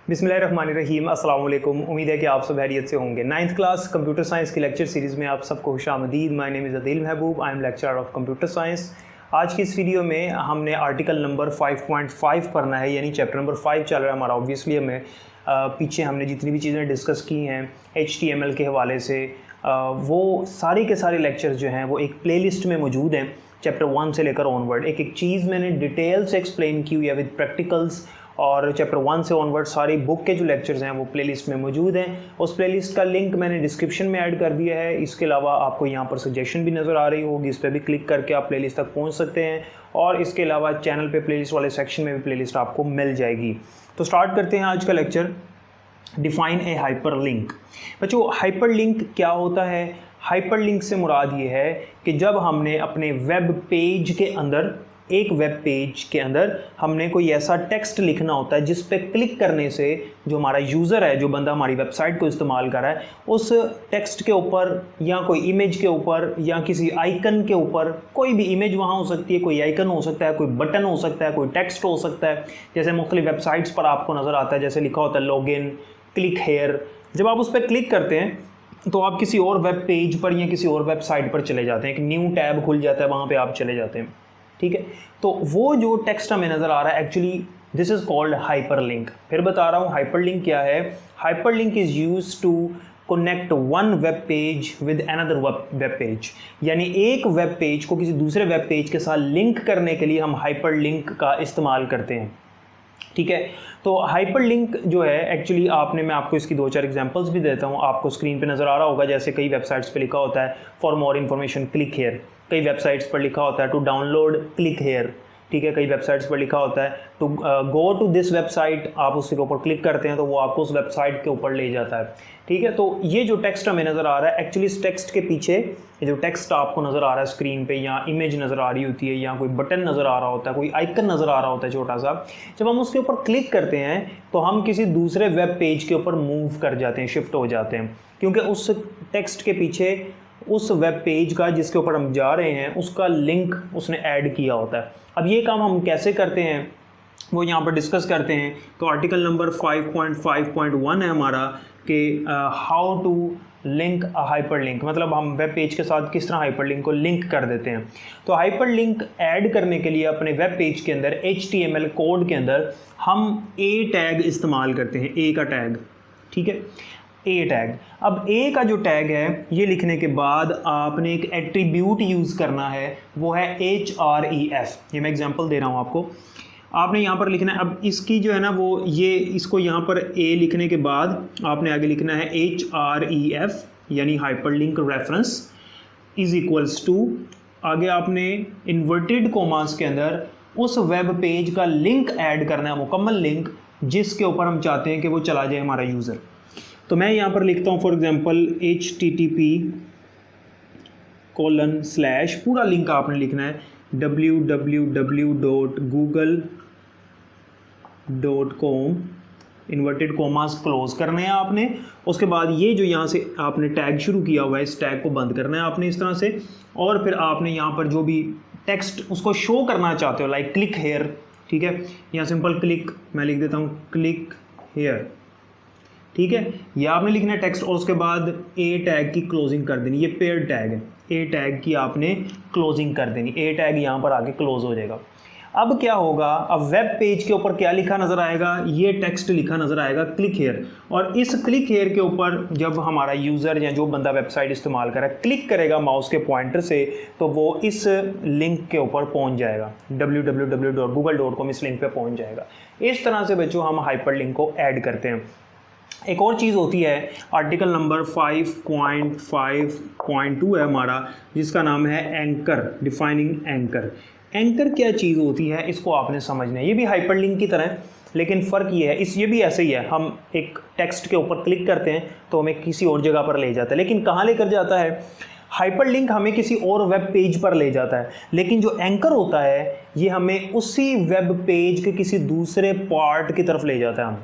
बिस्मिल्लाहिर्रहमानिर्रहीम, अस्सलाम वालेकुम। उम्मीद है कि आप सब खैरियत से होंगे। 9th क्लास कंप्यूटर साइंस की लेक्चर सीरीज़ में आप सबको खुशामदीद। My name is Adeel Mehboob, I am lecturer of computer science. आज की इस वीडियो में हमने आर्टिकल नंबर 5.5 पढ़ना है, यानी चैप्टर नंबर 5 चल रहा है हमारा। ऑब्वियसली हमें पीछे हमने जितनी भी चीज़ें डिस्कस की हैं HTML के हवाले से, वो सारे के सारे लेक्चर्स जो हैं वो एक प्लेलिस्ट में मौजूद हैं। चैप्टर 1 से लेकर ऑनवर्ड एक एक चीज़ मैंने डिटेल से एक्सप्लेन की हुई है विद प्रैक्टिकल्स, और चैप्टर 1 से ऑनवर्ड सारी बुक के जो लेक्चर्स हैं वो प्लेलिस्ट में मौजूद हैं। उस प्लेलिस्ट का लिंक मैंने डिस्क्रिप्शन में ऐड कर दिया है। इसके अलावा आपको यहाँ पर सजेशन भी नज़र आ रही होगी, इस पर भी क्लिक करके आप प्लेलिस्ट तक पहुँच सकते हैं। और इसके अलावा चैनल पे प्लेलिस्ट वाले सेक्शन में भी प्लेलिस्ट आपको मिल जाएगी। तो स्टार्ट करते हैं आज का lecture. Define a hyper link. बच्चों, हाइपर लिंक क्या होता है? हाइपर लिंक से मुराद ये है कि जब हमने अपने वेब पेज के अंदर, एक वेब पेज के अंदर हमने कोई ऐसा टेक्स्ट लिखना होता है जिस पे क्लिक करने से जो हमारा यूज़र है, जो बंदा हमारी वेबसाइट को इस्तेमाल कर रहा है, उस टेक्स्ट के ऊपर या कोई इमेज के ऊपर या किसी आइकन के ऊपर, कोई भी इमेज वहाँ हो सकती है, कोई आइकन हो सकता है, कोई बटन हो सकता है, कोई टेक्स्ट हो सकता है। जैसे मुख्तलिफ वेबसाइट्स पर आपको नज़र आता है, जैसे लिखा होता है लॉगिन, क्लिक हेयर। जब आप उस पर क्लिक करते हैं तो आप किसी और वेब पेज पर या किसी और वेबसाइट पर चले जाते हैं, एक न्यू टैब खुल जाता है, वहाँ पे आप चले जाते हैं। ठीक है, तो वो जो टेक्स्ट हमें नज़र आ रहा है, actually this is called hyperlink. फिर बता रहा हूँ हाइपर लिंक क्या है। Hyperlink is used to connect one web page with another web page, यानी एक वेब पेज को किसी दूसरे वेब पेज के साथ लिंक करने के लिए हम हाइपर लिंक का इस्तेमाल करते हैं। ठीक है, तो हाइपर लिंक जो है एक्चुअली मैं आपको इसकी 2-4 एग्जांपल्स भी देता हूँ। आपको स्क्रीन पे नज़र आ रहा होगा, जैसे कई वेबसाइट्स पे लिखा होता है for more information click here, कई वेबसाइट्स पर लिखा होता है टू डाउनलोड क्लिक हेयर। ठीक है, कई वेबसाइट्स पर लिखा होता है to go to this website, आप उसके ऊपर क्लिक करते हैं तो वो आपको उस वेबसाइट के ऊपर ले जाता है। ठीक है, तो ये जो टेक्स्ट हमें नज़र आ रहा है, एक्चुअली इस टेक्स्ट के पीछे ये जो टेक्स्ट आपको नज़र आ रहा है स्क्रीन पे, या इमेज नज़र आ रही होती है, या कोई बटन नज़र आ रहा होता है, कोई आइकन नज़र आ रहा होता है छोटा सा, जब हम उसके ऊपर क्लिक करते हैं तो हम किसी दूसरे वेब पेज के ऊपर मूव कर जाते हैं, शिफ्ट हो जाते हैं, क्योंकि उस टेक्स्ट के पीछे उस वेब पेज का जिसके ऊपर हम जा रहे हैं उसका लिंक उसने ऐड किया होता है। अब ये काम हम कैसे करते हैं वो यहाँ पर डिस्कस करते हैं। तो आर्टिकल नंबर 5.5.1 है हमारा कि how to link a hyperlink, मतलब हम वेब पेज के साथ किस तरह हाइपर लिंक को लिंक कर देते हैं। तो हाइपर लिंक ऐड करने के लिए अपने वेब पेज के अंदर HTML कोड के अंदर हम ए टैग इस्तेमाल करते हैं, ए का टैग। ठीक है, ए टैग। अब ए का जो टैग है, ये लिखने के बाद आपने एक एट्रीब्यूट यूज़ करना है, वो है href। ये मैं एग्जांपल दे रहा हूँ आपको। आपने यहाँ पर लिखना है, अब इसकी जो है ना वो ये, इसको यहाँ पर ए लिखने के बाद आपने आगे लिखना है href, यानी hyperlink reference is equals to, आगे आपने इन्वर्टेड कोमास के अंदर उस वेब पेज का लिंक ऐड करना है, मुकम्मल लिंक जिसके ऊपर हम चाहते हैं कि वो चला जाए हमारा यूज़र। तो मैं यहाँ पर लिखता हूँ फॉर एग्जांपल http:/, पूरा लिंक आपने लिखना है www.google.com, इन्वर्टेड कोमास क्लोज करने हैं आपने। उसके बाद ये जो यहाँ से आपने टैग शुरू किया हुआ है, इस टैग को बंद करना है आपने इस तरह से, और फिर आपने यहाँ पर जो भी टेक्स्ट उसको शो करना चाहते हो, लाइक क्लिक हेयर। ठीक है, यहाँ सिंपल क्लिक मैं लिख देता हूँ, क्लिक हेयर। ठीक है, यह आपने लिखना है टेक्स्ट, और उसके बाद ए टैग की क्लोजिंग कर देनी। ये पेयर टैग है, ए टैग की आपने क्लोजिंग कर देनी, ए टैग यहाँ पर आके क्लोज हो जाएगा। अब क्या होगा, अब वेब पेज के ऊपर क्या लिखा नज़र आएगा, ये टेक्स्ट लिखा नज़र आएगा क्लिक हेयर, और इस क्लिक हेयर के ऊपर जब हमारा यूज़र या जो बंदा वेबसाइट इस्तेमाल कर रहा है क्लिक करेगा माउस के पॉइंटर से, तो वो इस लिंक के ऊपर पहुंच जाएगा, www.google.com, इस लिंक पे पहुंच जाएगा। इस तरह से बच्चों हम हाइपर लिंक को ऐड करते हैं। एक और चीज़ होती है, आर्टिकल नंबर 5.5.2 है हमारा, जिसका नाम है एंकर, डिफाइनिंग एंकर। एंकर क्या चीज़ होती है, इसको आपने समझना है। ये भी हाइपर लिंक की तरह है, लेकिन फ़र्क ये है, ये भी ऐसे ही है, हम एक टेक्स्ट के ऊपर क्लिक करते हैं तो हमें किसी और जगह पर ले जाता है, लेकिन कहाँ लेकर जाता है? हाइपर लिंक हमें किसी और वेब पेज पर ले जाता है, लेकिन जो एंकर होता है ये हमें उसी वेब पेज के किसी दूसरे पार्ट की तरफ ले जाता है। हम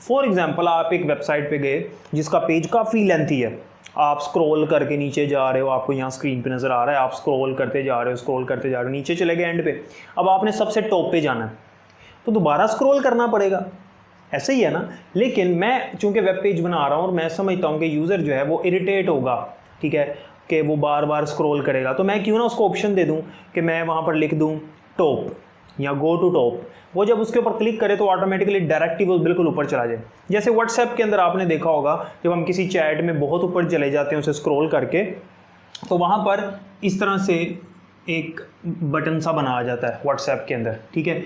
फॉर एग्जाम्पल, आप एक वेबसाइट पे गए जिसका पेज काफ़ी लेंथी है, आप स्क्रॉल करके नीचे जा रहे हो, आपको यहाँ स्क्रीन पे नज़र आ रहा है, आप स्क्रॉल करते जा रहे हो, नीचे चले गए एंड पे। अब आपने सबसे टॉप पे जाना है तो दोबारा स्क्रॉल करना पड़ेगा, ऐसे ही है ना। लेकिन मैं चूंकि वेब पेज बना रहा हूँ और मैं समझता हूँ कि यूज़र जो है वो इरिटेट होगा, ठीक है, कि वो बार बार स्क्रॉल करेगा, तो मैं क्यों ना उसको ऑप्शन दे दूँ कि मैं वहाँ पर लिख दूँ टॉप या गो टू टॉप। वो जब उसके ऊपर क्लिक करे तो ऑटोमेटिकली डायरेक्ट ही वो बिल्कुल ऊपर चला जाए। जैसे व्हाट्सएप के अंदर आपने देखा होगा, जब हम किसी चैट में बहुत ऊपर चले जाते हैं उसे स्क्रॉल करके, तो वहाँ पर इस तरह से एक बटन सा बना आ जाता है व्हाट्सएप के अंदर, ठीक है,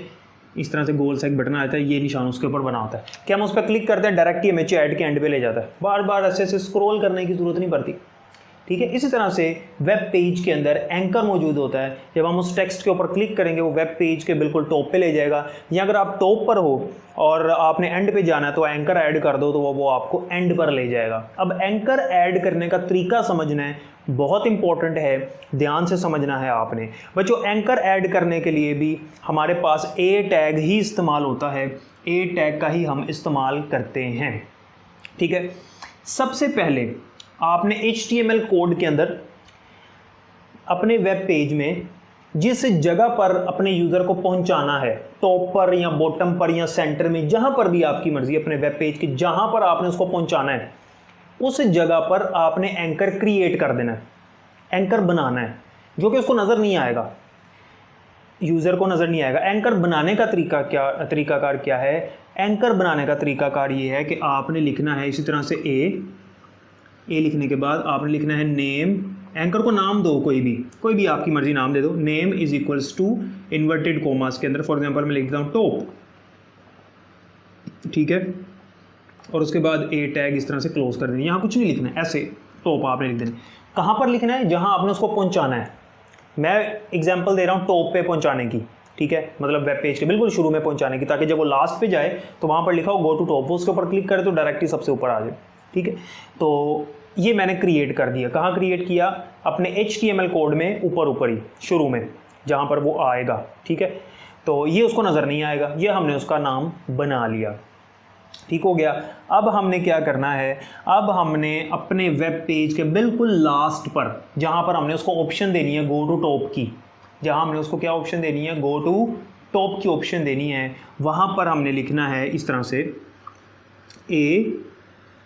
इस तरह से गोल सा एक बटन आ जाता है, ये निशान उसके ऊपर बना होता है कि हम उस पर क्लिक करते हैं डायरेक्ट ही हमें चैट के एंड पे ले जाता है, बार बार ऐसे ऐसे स्क्रॉल करने की ज़रूरत नहीं पड़ती, ठीक है। इसी तरह से वेब पेज के अंदर एंकर मौजूद होता है। जब हम उस टेक्स्ट के ऊपर क्लिक करेंगे वो वेब पेज के बिल्कुल टॉप पे ले जाएगा, या अगर आप टॉप पर हो और आपने एंड पे जाना है तो एंकर ऐड कर दो तो वो आपको एंड पर ले जाएगा। अब एंकर ऐड करने का तरीका समझना है, बहुत इंपॉर्टेंट है, ध्यान से समझना है आपने बच्चों। एंकर ऐड करने के लिए भी हमारे पास ए टैग ही इस्तेमाल होता है, ए टैग का ही हम इस्तेमाल करते हैं, ठीक है। सबसे पहले आपने HTML कोड के अंदर अपने वेब पेज में जिस जगह पर अपने यूज़र को पहुंचाना है, टॉप पर या बॉटम पर या सेंटर में, जहां पर भी आपकी मर्जी, अपने वेब पेज की जहां पर आपने उसको पहुंचाना है उस जगह पर आपने एंकर क्रिएट कर देना है, एंकर बनाना है, जो कि उसको नज़र नहीं आएगा, यूज़र को नज़र नहीं आएगा। एंकर बनाने का तरीकाकार क्या है? एंकर बनाने का तरीकाकार ये है कि आपने लिखना है इसी तरह से ए लिखने के बाद आपने लिखना है नेम, एंकर को नाम दो, कोई भी आपकी मर्जी नाम दे दो, name is equals to inverted commas के अंदर, फॉर एग्जांपल मैं लिख देता हूँ टॉप, ठीक है, और उसके बाद ए टैग इस तरह से क्लोज कर देना। यहाँ कुछ नहीं लिखना है, ऐसे टॉप आपने लिख देना। कहाँ पर लिखना है? जहाँ आपने उसको पहुँचाना है। मैं एग्जाम्पल दे रहा हूँ टॉप पे पहुँचाने की, ठीक है, मतलब वेब पेज के बिल्कुल शुरू में पहुँचाने की, ताकि जब वो लास्ट पे जाए तो वहाँ पर लिखा हो गो टू टॉप, उसके ऊपर क्लिक करे तो डायरेक्टली सबसे ऊपर आ जाए, ठीक है। तो ये मैंने क्रिएट कर दिया। कहाँ क्रिएट किया? अपने HTML कोड में ऊपर ही शुरू में जहाँ पर वो आएगा, ठीक है। तो ये उसको नज़र नहीं आएगा, ये हमने उसका नाम बना लिया, ठीक हो गया। अब हमने क्या करना है? अब हमने अपने वेब पेज के बिल्कुल लास्ट पर जहाँ पर हमने उसको ऑप्शन देनी है गो टू टॉप की, जहाँ हमने उसको क्या ऑप्शन देनी है? गो टू टॉप की ऑप्शन देनी है, वहाँ पर हमने लिखना है इस तरह से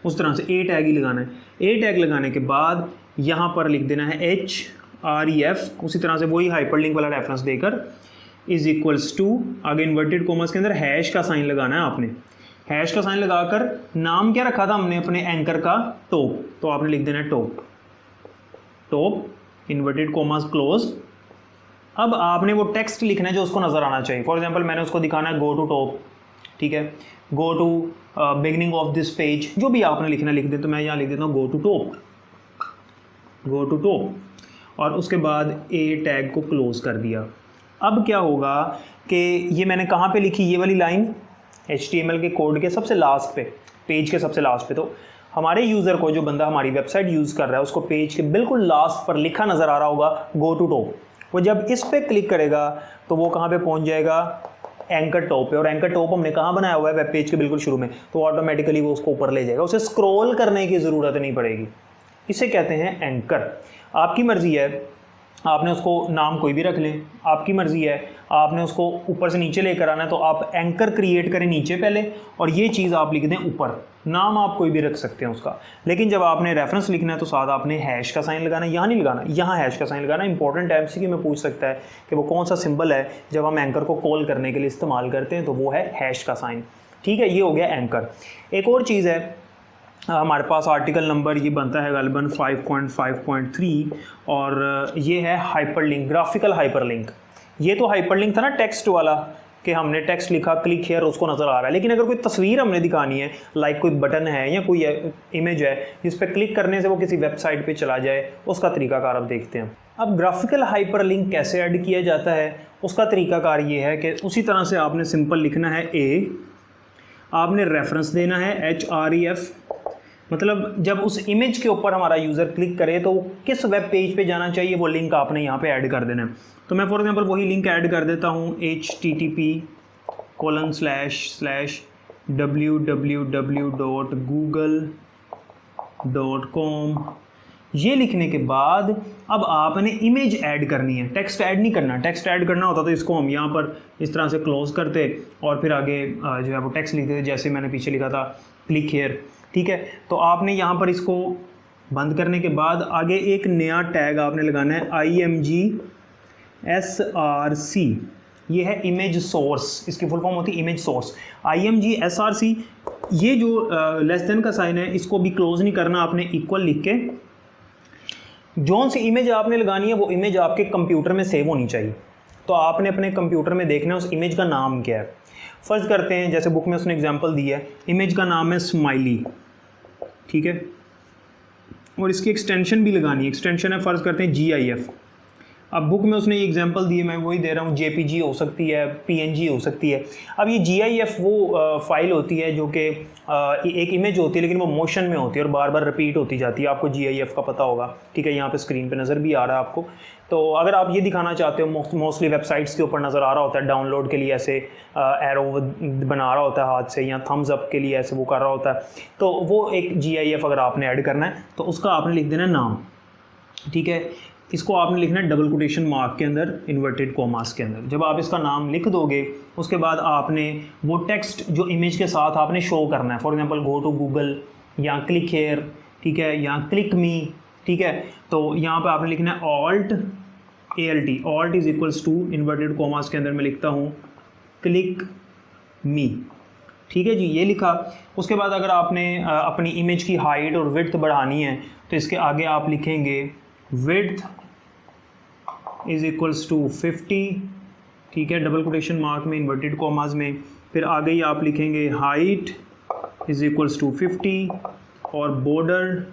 उस तरह से ए टैग ही लगाना है। ए टैग लगाने के बाद यहाँ पर लिख देना है href, उसी तरह से वही हाइपरलिंक वाला रेफरेंस देकर इज इक्वल्स टू, आगे इन्वर्टेड कॉमर्स के अंदर हैश का साइन लगाना है आपने। हैश का साइन लगाकर नाम क्या रखा था हमने अपने एंकर का? टॉप, तो आपने लिख देना है टॉप इन्वर्टेड कॉमर्स क्लोज। अब आपने वो टेक्स्ट लिखना है जो उसको नज़र आना चाहिए। फॉर एग्जांपल मैंने उसको दिखाना है गो टू टॉप, ठीक है, go to beginning of this page, जो भी आपने लिखना लिख दे। तो मैं यहाँ लिख देता हूँ गो टू टॉप और उसके बाद ए टैग को क्लोज कर दिया। अब क्या होगा कि ये मैंने कहाँ पे लिखी? ये वाली लाइन HTML के कोड के सबसे लास्ट पे, पेज के सबसे लास्ट पे। तो हमारे यूज़र को, जो बंदा हमारी वेबसाइट यूज़ कर रहा है, उसको पेज के बिल्कुल लास्ट पर लिखा नज़र आ रहा होगा गो टू टॉप। वो जब इस पर क्लिक करेगा तो वो कहाँ पे पहुँच जाएगा? एंकर टॉप पे। और एंकर टॉप हमने कहाँ बनाया हुआ है? वेब पेज के बिल्कुल शुरू में। तो ऑटोमेटिकली वो उसको ऊपर ले जाएगा, उसे स्क्रॉल करने की ज़रूरत नहीं पड़ेगी। इसे कहते हैं एंकर। आपकी मर्ज़ी है, आपने उसको नाम कोई भी रख लें, आपकी मर्ज़ी है, आपने उसको ऊपर से नीचे लेकर आना है तो आप एंकर क्रिएट करें नीचे पहले, और ये चीज़ आप लिख दें ऊपर। नाम आप कोई भी रख सकते हैं उसका, लेकिन जब आपने रेफरेंस लिखना है तो साथ आपने हैश का साइन लगाना है। यहाँ नहीं लगाना, यहाँ हैश का साइन लगाना। इंपॉर्टेंट है, MCQ में पूछ सकता है कि वो कौन सा सिंबल है जब हम एंकर को कॉल करने के लिए इस्तेमाल करते हैं, तो वो है हैश का साइन, ठीक है। ये हो गया एंकर। एक और चीज़ है, हमारे पास आर्टिकल नंबर ये बनता है गालिबन 5.5.3, और ये है हाइपरलिंक, ग्राफिकल हाइपरलिंक। ये तो हाइपरलिंक था ना टेक्स्ट वाला, कि हमने टेक्स्ट लिखा, क्लिक हियर, उसको नज़र आ रहा है। लेकिन अगर कोई तस्वीर हमने दिखानी है, लाइक कोई बटन है या कोई इमेज है जिस पर क्लिक करने से वो किसी वेबसाइट पे चला जाए, उसका तरीकाकार अब देखते हैं। अब ग्राफिकल हाइपरलिंक कैसे ऐड किया जाता है, उसका तरीकाकार ये है कि उसी तरह से आपने सिंपल लिखना है आपने रेफरेंस देना है href, मतलब जब उस इमेज के ऊपर हमारा यूज़र क्लिक करे तो किस वेब पेज पे जाना चाहिए, वो लिंक आपने यहाँ पे ऐड कर देना है। तो मैं फॉर एग्जांपल वही लिंक ऐड कर देता हूँ http://www.google.com ये लिखने के बाद अब आपने इमेज ऐड करनी है, टेक्स्ट ऐड नहीं करना। टेक्स्ट ऐड करना होता तो इसको हम यहाँ पर इस तरह से क्लोज करते और फिर आगे जो है वो टेक्स्ट लिखते थे, जैसे मैंने पीछे लिखा था क्लिक हेयर, ठीक है। तो आपने यहाँ पर इसको बंद करने के बाद आगे एक नया टैग आपने लगाना है IMGSRC, ये है इमेज सोर्स, इसकी फुल फॉर्म होती है इमेज सोर्स। IMGSRC, ये जो लेस देन का साइन है इसको भी क्लोज नहीं करना, आपने इक्वल लिख के जौन सी इमेज आपने लगानी है वो इमेज आपके कंप्यूटर में सेव होनी चाहिए। तो आपने अपने कंप्यूटर में देखना है उस इमेज का नाम क्या है। फ़र्ज़ करते हैं जैसे बुक में उसने एग्जांपल दी है, इमेज का नाम है स्माइली, ठीक है, और इसकी एक्सटेंशन भी लगानी है। एक्सटेंशन है फ़र्ज़ करते हैं GIF। अब बुक में उसने ये एग्जांपल दी है, मैं वही दे रहा हूँ, JPG हो सकती है, PNG हो सकती है। अब ये GIF वो फाइल होती है जो कि एक इमेज होती है लेकिन वो मोशन में होती है और बार बार रिपीट होती जाती है। आपको GIF का पता होगा, ठीक है, यहाँ पे स्क्रीन पे नज़र भी आ रहा है आपको। तो अगर आप ये दिखाना चाहते हो, मोस्टली वेबसाइट्स के ऊपर नज़र आ रहा होता है, डाउनलोड के लिए ऐसे एरो बना रहा होता है हाथ से, या थम्स अप के लिए ऐसे वो कर रहा होता है, तो वो एक GIF अगर आपने ऐड करना है तो उसका आपने लिख देना नाम, ठीक है। इसको आपने लिखना है डबल कोटेशन मार्क के अंदर, इन्वर्टेड कॉमास के अंदर। जब आप इसका नाम लिख दोगे उसके बाद आपने वो टेक्स्ट जो इमेज के साथ आपने शो करना है, for example go to Google या क्लिक हेयर, ठीक है, या क्लिक मी, ठीक है। तो यहाँ पे आपने लिखना है ALT, alt is equals to inverted commas के अंदर मैं लिखता हूँ क्लिक मी, ठीक है जी, ये लिखा। उसके बाद अगर आपने अपनी इमेज की हाइट और विड्थ बढ़ानी है तो इसके आगे आप लिखेंगे विड्थ इज इक्वल्स टू 50, ठीक है, डबल कोटेशन मार्क में, इन्वर्टेड कॉमास में। फिर आगे ही आप लिखेंगे हाइट इज इक्वल्स टू 50 और border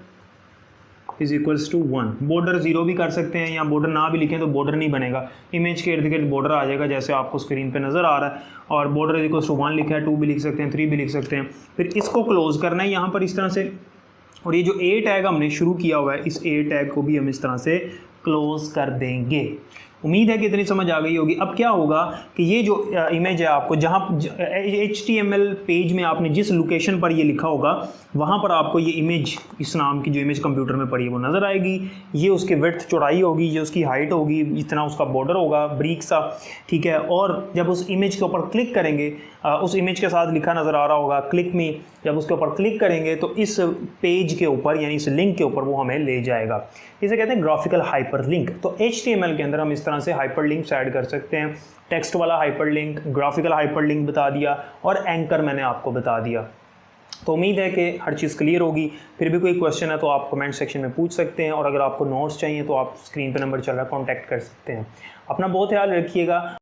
is equals to 1। Border 0 भी कर सकते हैं, या बॉर्डर ना भी लिखें तो बॉर्डर नहीं बनेगा, इमेज के इर्द गिर्द बॉर्डर आ जाएगा जैसे आपको स्क्रीन पे नज़र आ रहा है। और बॉर्डर इज इक्वल्स टू 1 लिखा है, 2 भी लिख सकते हैं, 3 भी लिख सकते हैं। फिर इसको क्लोज करना है यहाँ पर इस तरह से, और ये जो A टैग हमने शुरू किया हुआ है इस A टैग को भी हम इस तरह से क्लोज कर देंगे। उम्मीद है कि इतनी समझ आ गई होगी। अब क्या होगा कि ये जो इमेज है आपको जहाँ HTML पेज में आपने जिस लोकेशन पर ये लिखा होगा वहाँ पर आपको ये इमेज, इस नाम की जो इमेज कंप्यूटर में पड़ी है वो नज़र आएगी। ये उसकी विड्थ चौड़ाई होगी, ये उसकी हाइट होगी, इतना उसका बॉर्डर होगा ब्रीक सा, ठीक है। और जब उस इमेज के ऊपर क्लिक करेंगे, उस इमेज के साथ लिखा नज़र आ रहा होगा क्लिक मी, जब उसके ऊपर क्लिक करेंगे तो इस पेज के ऊपर यानी इस लिंक के ऊपर वो हमें ले जाएगा। इसे कहते हैं ग्राफिकल हाइपर लिंक। तो HTML के अंदर हम इस तरह से हाइपर लिंक्स ऐड कर सकते हैं। टेक्स्ट वाला hyper link, graphical hyper link बता दिया, और एंकर मैंने आपको बता दिया। तो उम्मीद है कि हर चीज़ क्लियर होगी। फिर भी कोई क्वेश्चन है तो आप कमेंट सेक्शन में पूछ सकते हैं, और अगर आपको नोट्स चाहिए तो आप स्क्रीन पर नंबर चल रहा है, कॉन्टैक्ट कर सकते हैं। अपना बहुत ख्याल रखिएगा।